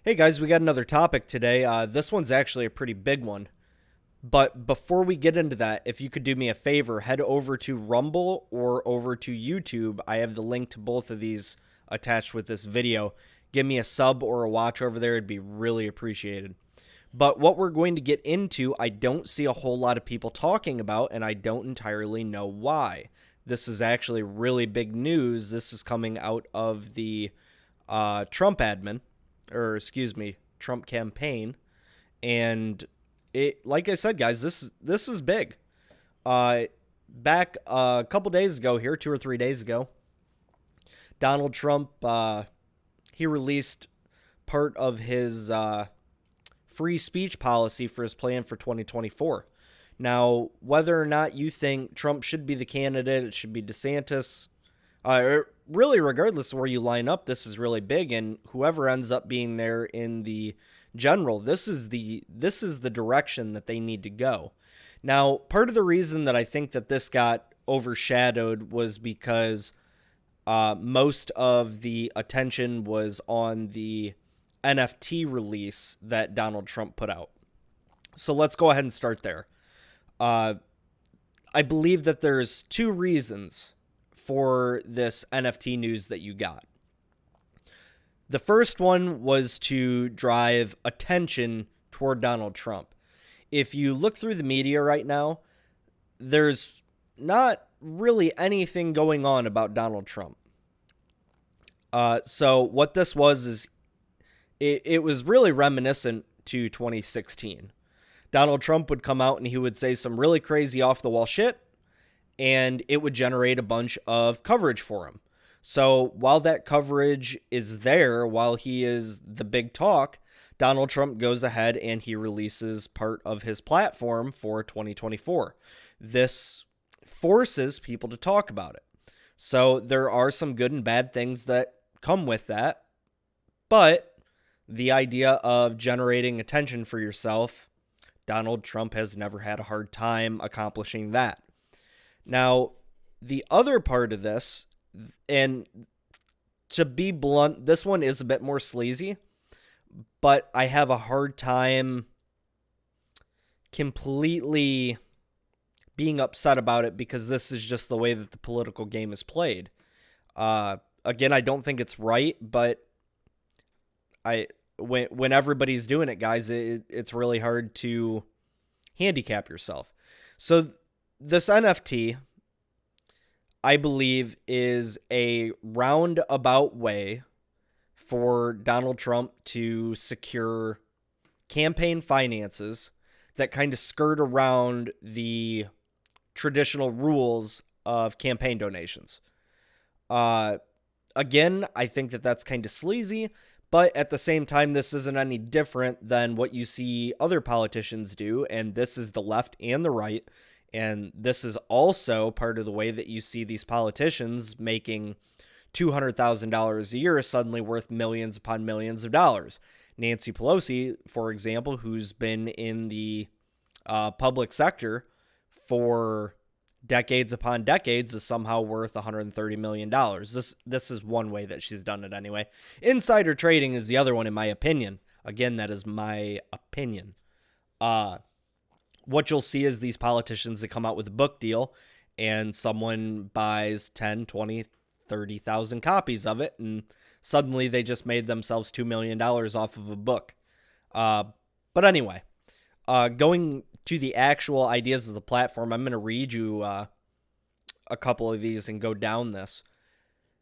Hey guys, we got another topic today. This one's actually a pretty big one. But before we get into that, if you could do me a favor, head over to Rumble or over to YouTube. I have the link to both of these attached with this video. Give me a sub or a watch over there. It'd be really appreciated. But what we're going to get into, I don't see a whole lot of people talking about, and I don't entirely know why. This is actually really big news. This is coming out of the Trump admin, or excuse me, Trump campaign, and it, like I said, guys, this is big. Uh, Back a couple days ago, here 2 or 3 days ago, Donald Trump he released part of his free speech policy for his plan for 2024. Now, whether or not you think Trump should be the candidate, it should be DeSantis. Really, regardless of where you line up, this is really big, and whoever ends up being there in the general, this is the direction that they need to go. Now, part of the reason that I think that this got overshadowed was because most of the attention was on the NFT release that Donald Trump put out. So let's go ahead and start there. Uh, I believe that there's two reasons for this NFT news that you got. The first one was to drive attention toward Donald Trump. If you look through the media right now, there's not really anything going on about Donald Trump. So what this was is it was really reminiscent to 2016. Donald Trump would come out and he would say some really crazy off the wall shit, and it would generate a bunch of coverage for him. So while that coverage is there, while he is the big talk, Donald Trump goes ahead and he releases part of his platform for 2024. This forces people to talk about it. So there are some good and bad things that come with that, but the idea of generating attention for yourself, Donald Trump has never had a hard time accomplishing that. Now, the other part of this, and to be blunt, this one is a bit more sleazy, but I have a hard time completely being upset about it because this is just the way that the political game is played. Again, I don't think it's right, but when everybody's doing it, guys, it's really hard to handicap yourself. So this NFT, I believe, is a roundabout way for Donald Trump to secure campaign finances that kind of skirt around the traditional rules of campaign donations. Again, I think that that's kind of sleazy, but at the same time, this isn't any different than what you see other politicians do, and this is the left and the right. And this is also part of the way that you see these politicians making $200,000 a year suddenly worth millions upon millions of dollars. Nancy Pelosi, for example, who's been in the public sector for decades upon decades, is somehow worth $130 million. This is one way that she's done it anyway. Insider trading is the other one, in my opinion. Again, that is my opinion. What you'll see is these politicians that come out with a book deal and someone buys 10, 20, 30,000 copies of it, and suddenly they just made themselves $2 million off of a book. But anyway, going to the actual ideas of the platform, I'm going to read you a couple of these and go down this.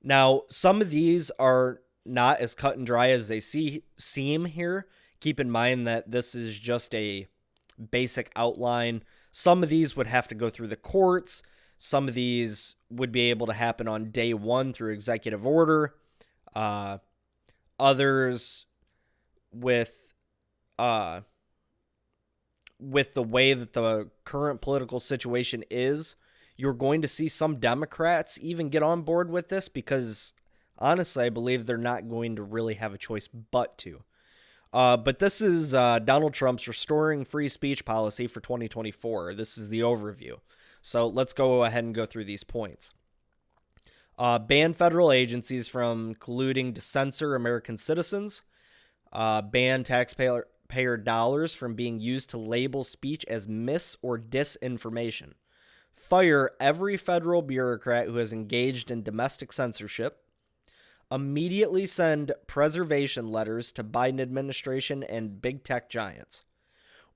Now, some of these are not as cut and dry as they seem here. Keep in mind that this is just a basic outline. Some of these would have to go through the courts. Some of these would be able to happen on day one through executive order. Others with the way that the current political situation is, you're going to see some Democrats even get on board with this because honestly, I believe they're not going to really have a choice but to. But this is Donald Trump's restoring free speech policy for 2024. This is the overview. So let's go ahead and go through these points. Ban federal agencies from colluding to censor American citizens. ban taxpayer dollars from being used to label speech as mis or disinformation. Fire every federal bureaucrat who has engaged in domestic censorship. Immediately send preservation letters to Biden administration and big tech giants.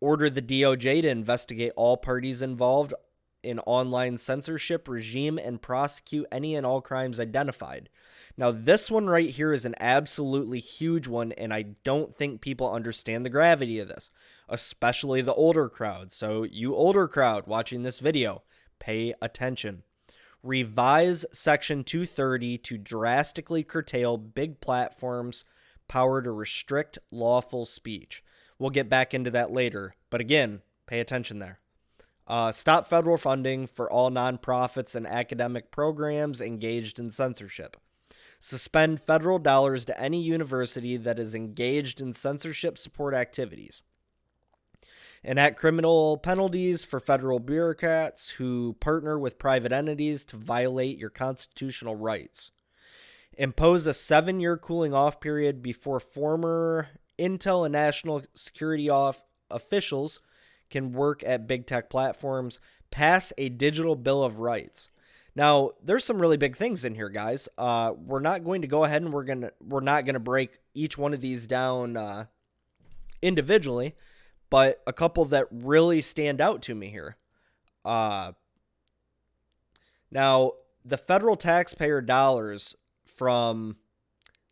Order the DOJ to investigate all parties involved in online censorship regime and prosecute any and all crimes identified. Now, this one right here is an absolutely huge one, and I don't think people understand the gravity of this, especially the older crowd. So, you older crowd watching this video, pay attention. Revise Section 230 to drastically curtail big platforms' power to restrict lawful speech. We'll get back into that later, but again, pay attention there. Stop federal funding for all nonprofits and academic programs engaged in censorship. Suspend federal dollars to any university that is engaged in censorship support activities. Enact criminal penalties for federal bureaucrats who partner with private entities to violate your constitutional rights. Impose a 7-year cooling off period before former Intel and national security officials can work at big tech platforms. Pass a digital bill of rights. Now, there's some really big things in here, guys. We're not going to go ahead and we're not gonna break each one of these down individually, but a couple that really stand out to me here. Now, the federal taxpayer dollars from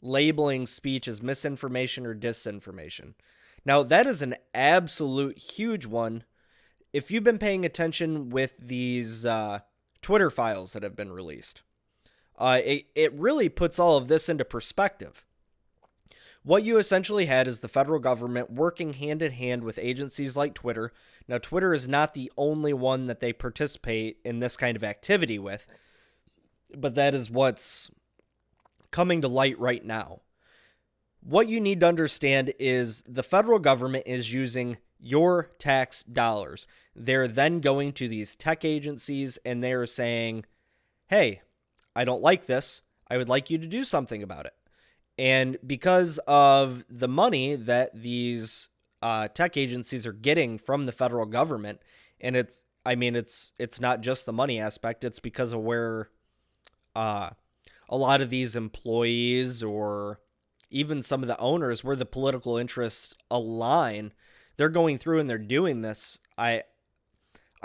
labeling speech as misinformation or disinformation. Now, that is an absolute huge one. If you've been paying attention with these Twitter files that have been released, it really puts all of this into perspective. What you essentially had is the federal government working hand in hand with agencies like Twitter. Now, Twitter is not the only one that they participate in this kind of activity with, but that is what's coming to light right now. What you need to understand is the federal government is using your tax dollars. They're then going to these tech agencies and they're saying, hey, I don't like this. I would like you to do something about it. And because of the money that these tech agencies are getting from the federal government, and it's not just the money aspect, it's because of where a lot of these employees or even some of the owners, where the political interests align, they're going through and they're doing this. I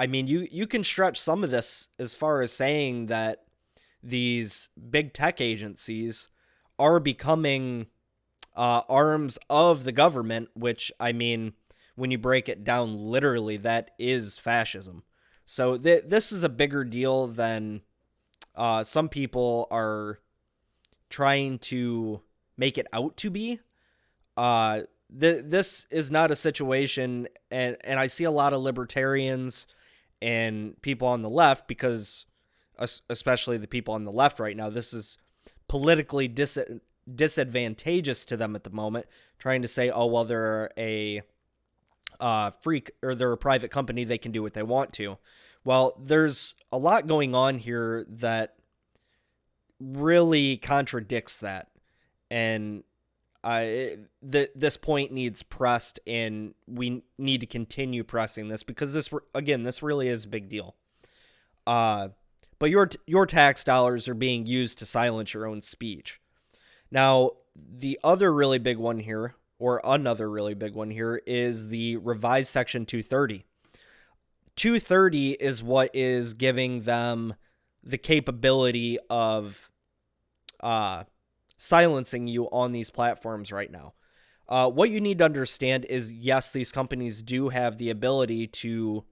mean, you can stretch some of this as far as saying that these big tech agencies are becoming arms of the government, which, I mean, when you break it down literally, that is fascism. So this is a bigger deal than some people are trying to make it out to be. This is not a situation, and I see a lot of libertarians and people on the left, because especially the people on the left right now, this is politically disadvantageous to them at the moment, trying to say, oh, well, they're a freak, or they're a private company, they can do what they want to. Well, there's a lot going on here that really contradicts that, and this point needs pressed, and we need to continue pressing this, because this really is a big deal. But your tax dollars are being used to silence your own speech. Now, the other really big one here, or another really big one here, is the revised Section 230. 230 is what is giving them the capability of silencing you on these platforms right now. What you need to understand is, yes, these companies do have the ability to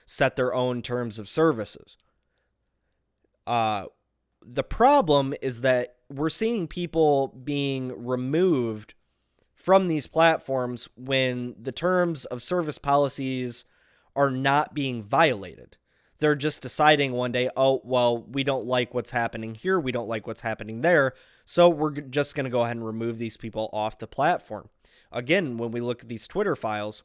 set their own terms of services. The problem is that we're seeing people being removed from these platforms when the terms of service policies are not being violated. They're just deciding one day, oh, well, we don't like what's happening here, we don't like what's happening there, so we're just going to go ahead and remove these people off the platform. Again, when we look at these Twitter files,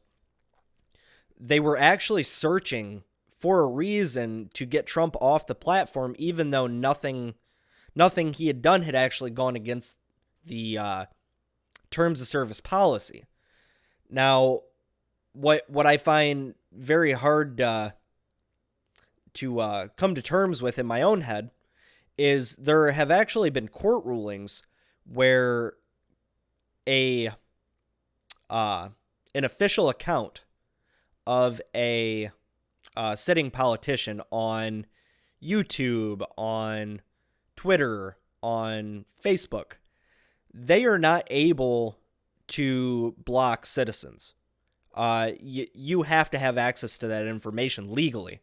they were actually searching for a reason to get Trump off the platform, even though nothing he had done had actually gone against the terms of service policy. Now, what I find very hard to come to terms with in my own head is there have actually been court rulings where a an official account of a sitting politician on YouTube, on Twitter, on Facebook, they are not able to block citizens. You have to have access to that information legally.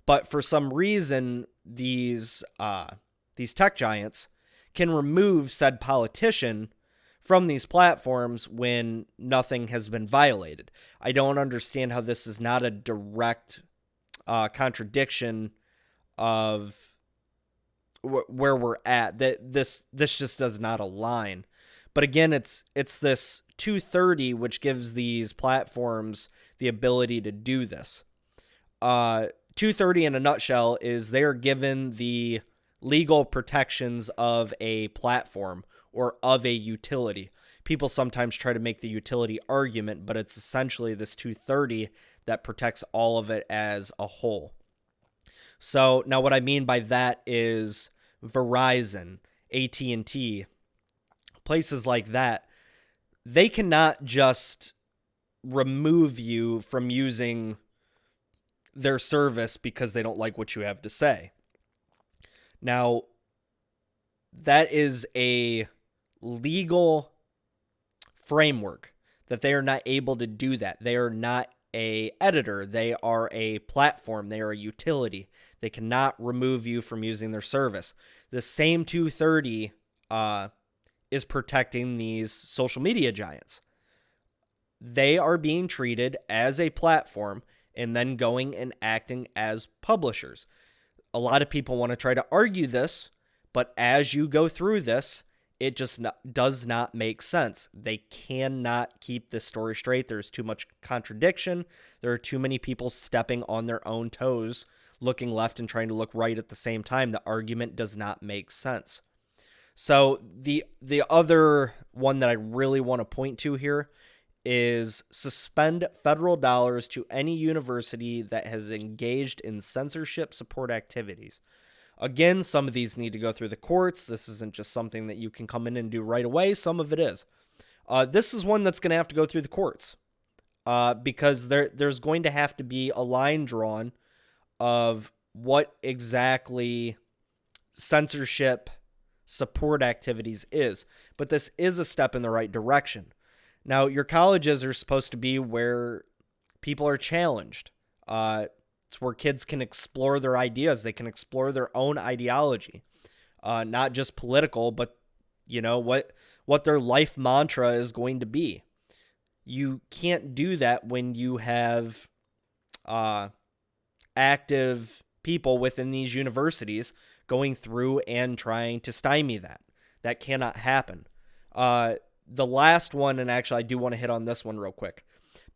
But for some reason, these tech giants can remove said politician from these platforms when nothing has been violated. I don't understand how this is not a direct contradiction of where we're at. That this just does not align. But again, it's this 230 which gives these platforms the ability to do this. 230 in a nutshell is they're given the legal protections of a platform or of a utility. People sometimes try to make the utility argument, but it's essentially this 230 that protects all of it as a whole. So now what I mean by that is Verizon, AT&T, places like that, they cannot just remove you from using their service because they don't like what you have to say. Now, that is a legal framework that they are not able to do that. They are not a editor. They are a platform. They are a utility. They cannot remove you from using their service. The same 230 is protecting these social media giants. They are being treated as a platform and then going and acting as publishers. A lot of people want to try to argue this, but as you go through this, it just does not make sense. They cannot keep this story straight. There's too much contradiction. There are too many people stepping on their own toes, looking left and trying to look right at the same time. The argument does not make sense. So the other one that I really want to point to here is suspend federal dollars to any university that has engaged in censorship support activities. Again, some of these need to go through the courts. This isn't just something that you can come in and do right away. Some of it is. This is one that's going to have to go through the courts because there's going to have to be a line drawn of what exactly censorship support activities is. But this is a step in the right direction. Now, your colleges are supposed to be where people are challenged. It's where kids can explore their ideas. They can explore their own ideology, not just political, but what their life mantra is going to be. You can't do that when you have active people within these universities going through and trying to stymie that. That cannot happen. The last one, and actually I do want to hit on this one real quick.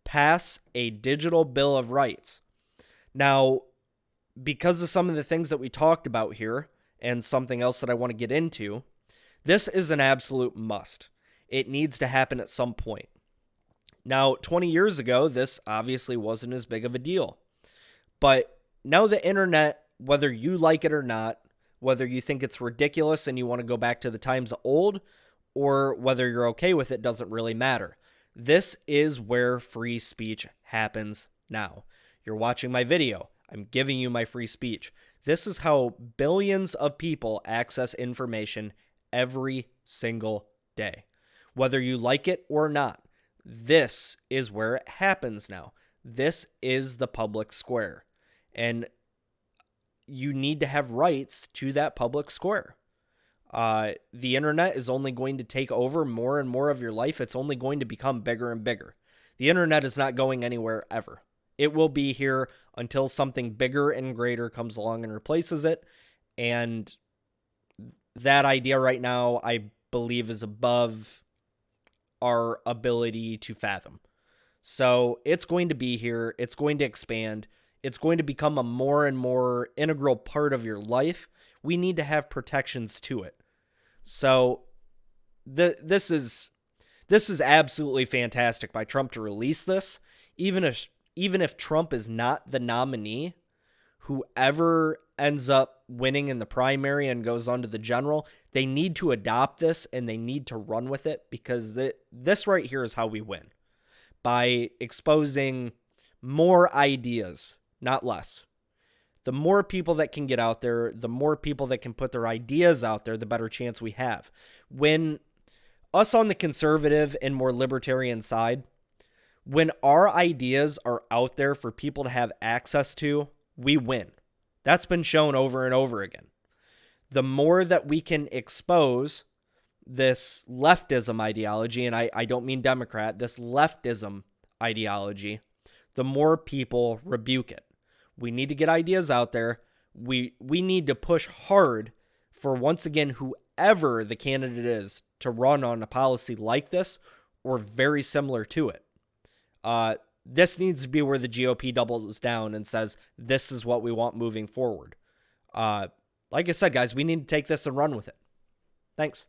Pass a digital Bill of Rights. Now, because of some of the things that we talked about here and something else that I want to get into, this is an absolute must. It needs to happen at some point. Now, 20 years ago, this obviously wasn't as big of a deal. But now the internet, whether you like it or not, whether you think it's ridiculous and you want to go back to the times of old, or whether you're okay with it, doesn't really matter. This is where free speech happens now. You're watching my video. I'm giving you my free speech. This is how billions of people access information every single day. Whether you like it or not, this is where it happens now. This is the public square. And you need to have rights to that public square. The internet is only going to take over more and more of your life. It's only going to become bigger and bigger. The internet is not going anywhere ever. It will be here until something bigger and greater comes along and replaces it. And that idea right now, I believe, is above our ability to fathom. So it's going to be here. It's going to expand. It's going to become a more and more integral part of your life. We need to have protections to it. So this is This is absolutely fantastic by Trump to release this. Even if Trump is not the nominee, whoever ends up winning in the primary and goes on to the general, they need to adopt this and they need to run with it, because this right here is how we win. By exposing more ideas, not less. The more people that can get out there, the more people that can put their ideas out there, the better chance we have. When us on the conservative and more libertarian side, when our ideas are out there for people to have access to, we win. That's been shown over and over again. The more that we can expose this leftism ideology, and I don't mean Democrat, this leftism ideology, the more people rebuke it. We need to get ideas out there. We need to push hard for, once again, whoever the candidate is to run on a policy like this or very similar to it. This needs to be where the GOP doubles down and says, this is what we want moving forward. Like I said, guys, we need to take this and run with it. Thanks.